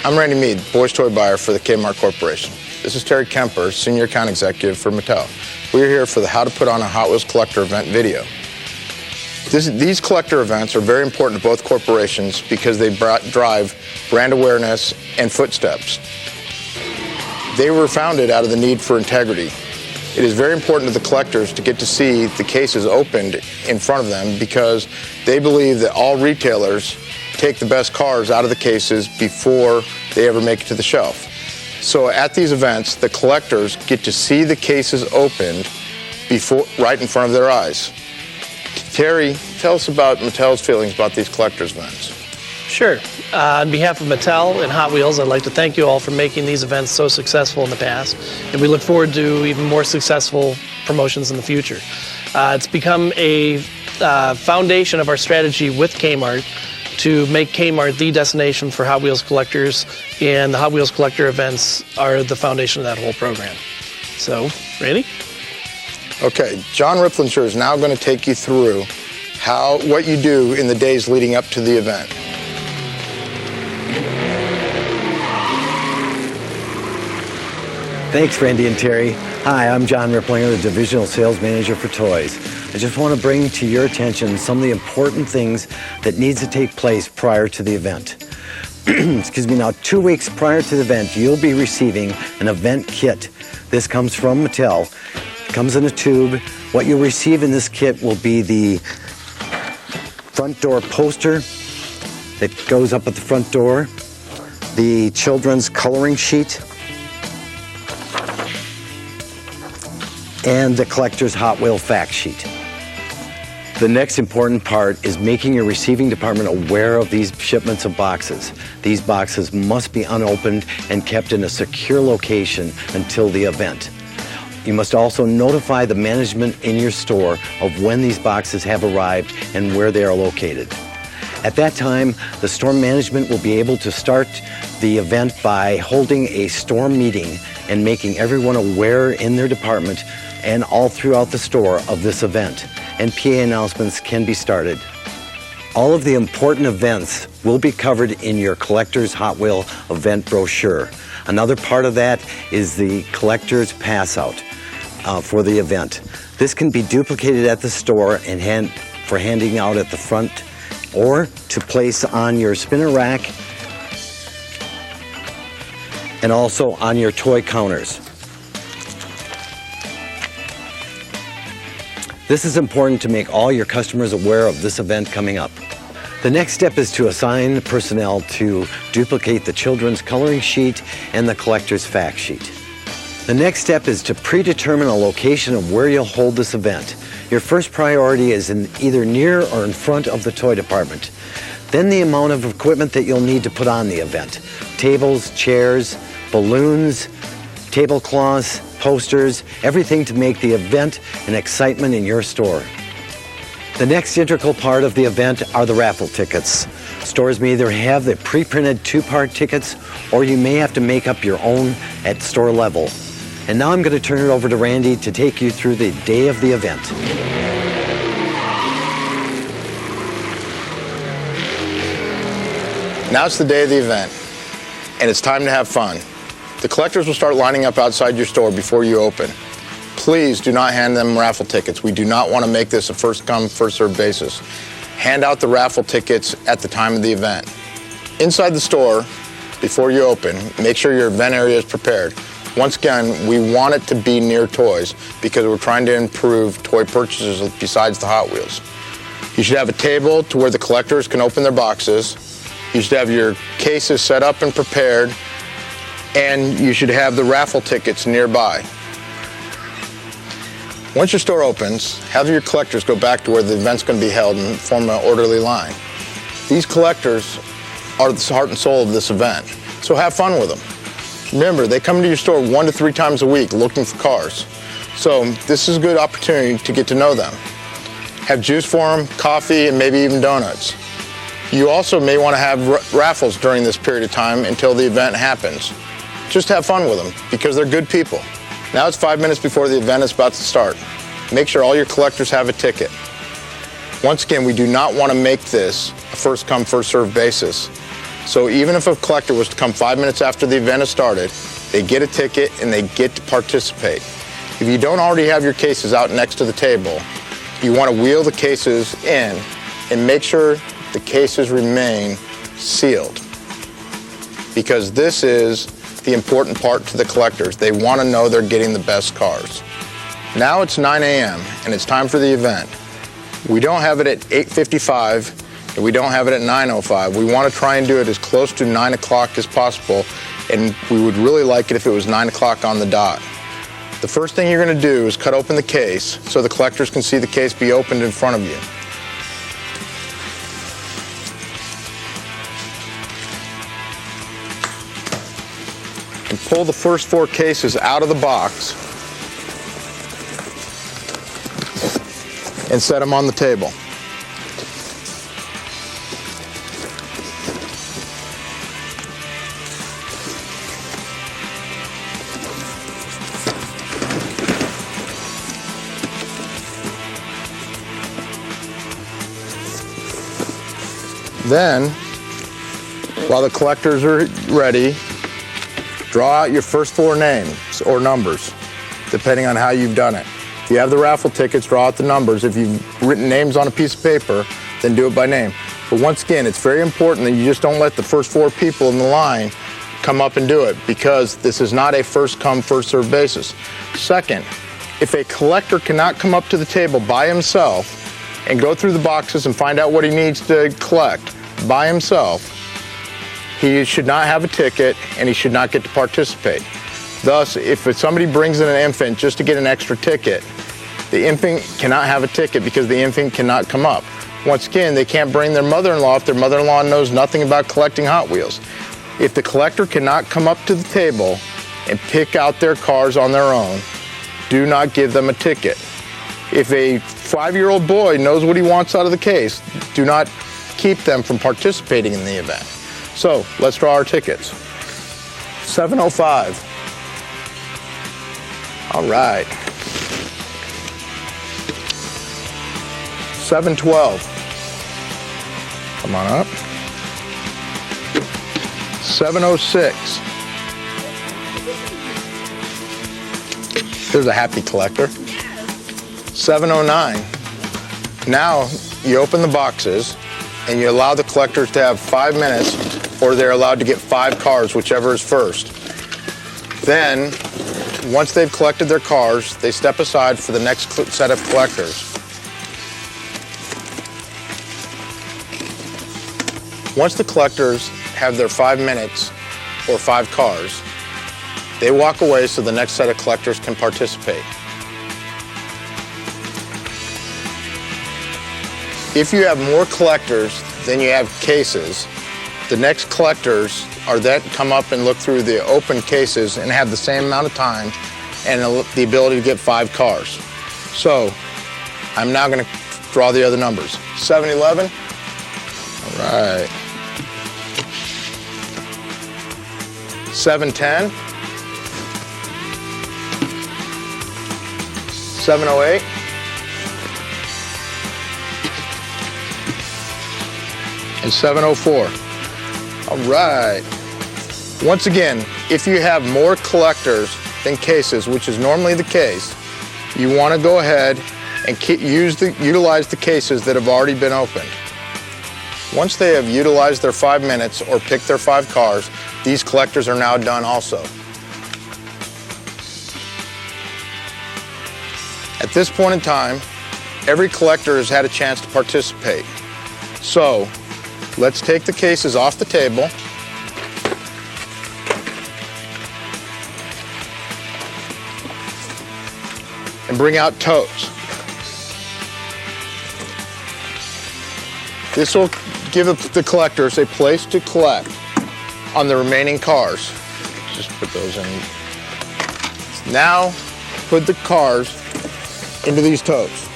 I'm Randy Mead, Boys Toy Buyer for the Kmart Corporation. This is Terry Kemper, Senior Account Executive for Mattel. We're here for the How to Put on a Hot Wheels Collector event video. These collector events are very important to both corporations because they drive brand awareness and footsteps. They were founded out of the need for integrity. It is very important to the collectors to get to see the cases opened in front of them because they believe that all retailers take the best cars out of the cases before they ever make it to the shelf. So at these events, the collectors get to see the cases opened right in front of their eyes. Terry, tell us about Mattel's feelings about these collectors events. Sure. On behalf of Mattel and Hot Wheels, I'd like to thank you all for making these events so successful in the past, and we look forward to even more successful promotions in the future. It's become a foundation of our strategy with Kmart to make Kmart the destination for Hot Wheels collectors, and the Hot Wheels collector events are the foundation of that whole program. So, Randy? Okay, John Riplinger is now going to take you through what you do in the days leading up to the event. Thanks, Randy and Terry. Hi, I'm John Riplinger, the Divisional Sales Manager for Toys. I just want to bring to your attention some of the important things that needs to take place prior to the event. Excuse me. Now, 2 weeks prior to the event, you'll be receiving an event kit. This comes from Mattel. It comes in a tube. What you'll receive in this kit will be the front door poster that goes up at the front door, the children's coloring sheet, and the collector's Hot Wheel fact sheet. The next important part is making your receiving department aware of these shipments of boxes. These boxes must be unopened and kept in a secure location until the event. You must also notify the management in your store of when these boxes have arrived and where they are located. At that time, the store management will be able to start the event by holding a store meeting and making everyone aware in their department and all throughout the store of this event, and PA announcements can be started. All of the important events will be covered in your collector's Hot Wheel event brochure. Another part of that is the collector's pass out for the event. This can be duplicated at the store and for handing out at the front or to place on your spinner rack and also on your toy counters. This is important to make all your customers aware of this event coming up. The next step is to assign personnel to duplicate the children's coloring sheet and the collector's fact sheet. The next step is to predetermine a location of where you'll hold this event. Your first priority is either near or in front of the toy department. Then the amount of equipment that you'll need to put on the event. Tables, chairs, balloons, tablecloths, posters, everything to make the event an excitement in your store. The next integral part of the event are the raffle tickets. Stores may either have the pre-printed two-part tickets or you may have to make up your own at store level. And now I'm going to turn it over to Randy to take you through the day of the event. Now it's the day of the event, and it's time to have fun. The collectors will start lining up outside your store before you open. Please do not hand them raffle tickets. We do not want to make this a first-come, first-served basis. Hand out the raffle tickets at the time of the event. Inside the store, before you open, make sure your event area is prepared. Once again, we want it to be near toys because we're trying to improve toy purchases besides the Hot Wheels. You should have a table to where the collectors can open their boxes. You should have your cases set up and prepared, and you should have the raffle tickets nearby. Once your store opens, have your collectors go back to where the event's going to be held and form an orderly line. These collectors are the heart and soul of this event, so have fun with them. Remember, they come to your store 1 to 3 times a week looking for cars, so this is a good opportunity to get to know them. Have juice for them, coffee, and maybe even donuts. You also may want to have raffles during this period of time until the event happens. Just have fun with them because they're good people. Now it's 5 minutes before the event is about to start. Make sure all your collectors have a ticket. Once again, we do not want to make this a first-come, first-served basis. So even if a collector was to come 5 minutes after the event has started, they get a ticket and they get to participate. If you don't already have your cases out next to the table, you want to wheel the cases in and make sure the cases remain sealed, because this is the important part to the collectors. They want to know they're getting the best cars. Now it's 9 a.m. and it's time for the event. We don't have it at 8:55 and we don't have it at 9:05. We want to try and do it as close to 9 o'clock as possible, and we would really like it if it was 9 o'clock on the dot. The first thing you're going to do is cut open the case so the collectors can see the case be opened in front of you. And pull the first 4 cases out of the box and set them on the table. Then, while the collectors are ready, draw out your first 4 names or numbers, depending on how you've done it. If you have the raffle tickets, draw out the numbers. If you've written names on a piece of paper, then do it by name. But once again, it's very important that you just don't let the first 4 people in the line come up and do it, because this is not a first come, first served basis. Second, if a collector cannot come up to the table by himself and go through the boxes and find out what he needs to collect by himself, he should not have a ticket and he should not get to participate. Thus, if somebody brings in an infant just to get an extra ticket, the infant cannot have a ticket because the infant cannot come up. Once again, they can't bring their mother-in-law if their mother-in-law knows nothing about collecting Hot Wheels. If the collector cannot come up to the table and pick out their cars on their own, do not give them a ticket. If a 5-year-old boy knows what he wants out of the case, do not keep them from participating in the event. So let's draw our tickets. 705. All right. 712. Come on up. 706. There's a happy collector. 709. Now you open the boxes and you allow the collectors to have 5 minutes, or they're allowed to get 5 cars, whichever is first. Then, once they've collected their cars, they step aside for the next set of collectors. Once the collectors have their 5 minutes or 5 cars, they walk away so the next set of collectors can participate. If you have more collectors than you have cases, the next collectors are then come up and look through the open cases and have the same amount of time and the ability to get 5 cars. So I'm now going to draw the other numbers. 711. All right. 710. 708. And 704. All right. Once again, if you have more collectors than cases, which is normally the case, you want to go ahead and utilize the cases that have already been opened. Once they have utilized their 5 minutes or picked their 5 cars, these collectors are now done also. At this point in time, every collector has had a chance to participate. So, let's take the cases off the table. And bring out totes. This will give the collectors a place to collect on the remaining cars. Just put those in. Now, put the cars into these totes.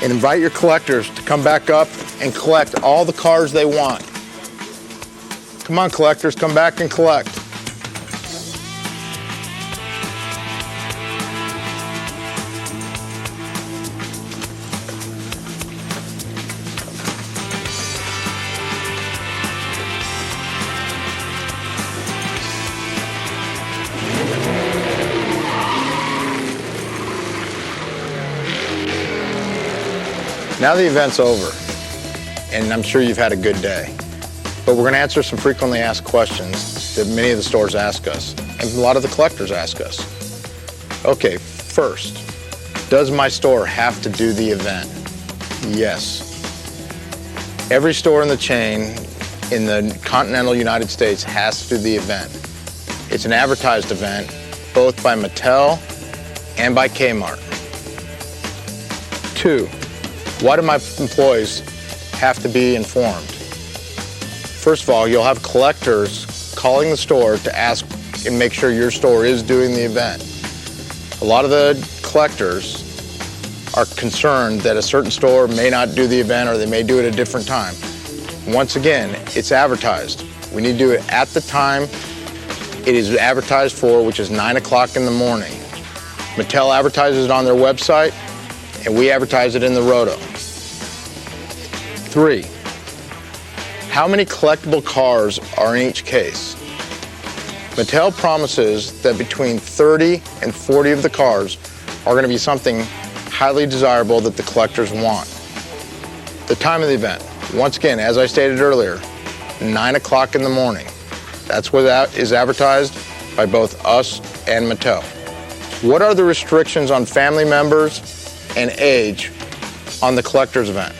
And invite your collectors to come back up and collect all the cars they want. Come on, collectors, come back and collect. Now the event's over, and I'm sure you've had a good day. But we're going to answer some frequently asked questions that many of the stores ask us, and a lot of the collectors ask us. Okay, first, does my store have to do the event? Yes. Every store in the chain in the continental United States has to do the event. It's an advertised event, both by Mattel and by Kmart. 2, why do my employees have to be informed? First of all, you'll have collectors calling the store to ask and make sure your store is doing the event. A lot of the collectors are concerned that a certain store may not do the event or they may do it at a different time. Once again, it's advertised. We need to do it at the time it is advertised for, which is 9 o'clock in the morning. Mattel advertises it on their website, and we advertise it in the roto. 3, how many collectible cars are in each case? Mattel promises that between 30 and 40 of the cars are going to be something highly desirable that the collectors want. The time of the event, once again, as I stated earlier, 9 o'clock in the morning. That's what that is advertised by both us and Mattel. What are the restrictions on family members and age on the collector's event?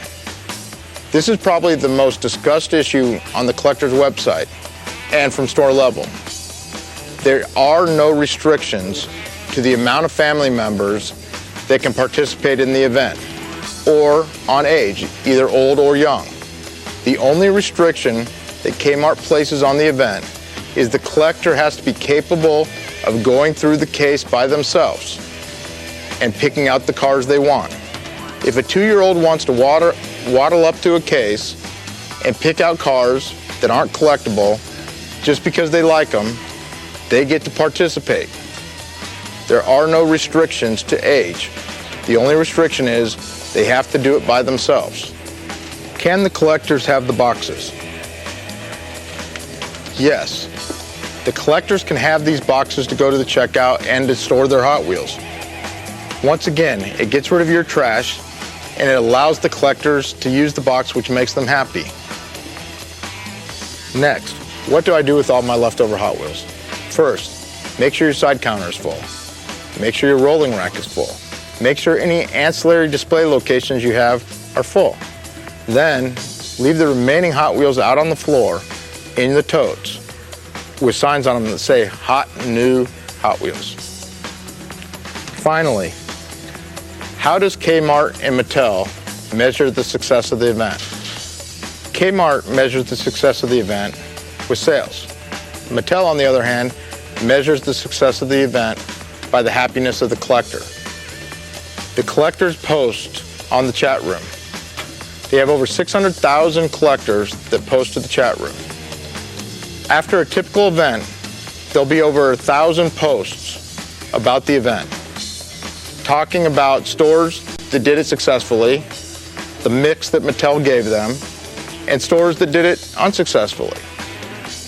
This is probably the most discussed issue on the collector's website and from store level. There are no restrictions to the amount of family members that can participate in the event or on age, either old or young. The only restriction that Kmart places on the event is the collector has to be capable of going through the case by themselves and picking out the cars they want. If a 2-year-old wants to waddle up to a case and pick out cars that aren't collectible just because they like them, they get to participate. There are no restrictions to age. The only restriction is they have to do it by themselves. Can the collectors have the boxes? Yes. The collectors can have these boxes to go to the checkout and to store their Hot Wheels. Once again, it gets rid of your trash and it allows the collectors to use the box, which makes them happy. Next, what do I do with all my leftover Hot Wheels? First, make sure your side counter is full. Make sure your rolling rack is full. Make sure any ancillary display locations you have are full. Then, leave the remaining Hot Wheels out on the floor in the totes with signs on them that say Hot New Hot Wheels. Finally, how does Kmart and Mattel measure the success of the event? Kmart measures the success of the event with sales. Mattel, on the other hand, measures the success of the event by the happiness of the collector. The collectors post on the chat room. They have over 600,000 collectors that post to the chat room. After a typical event, there'll be over 1,000 posts about the event, talking about stores that did it successfully, the mix that Mattel gave them, and stores that did it unsuccessfully.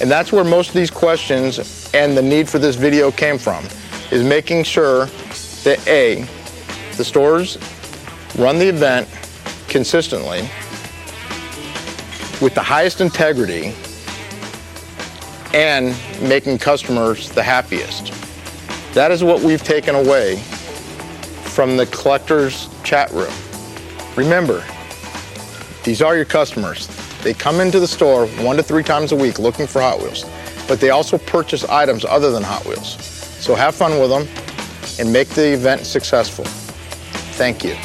And that's where most of these questions and the need for this video came from, is making sure that A, the stores run the event consistently with the highest integrity and making customers the happiest. That is what we've taken away from the collectors chat room. Remember, these are your customers. They come into the store 1 to 3 times a week looking for Hot Wheels, but they also purchase items other than Hot Wheels. So have fun with them and make the event successful. Thank you.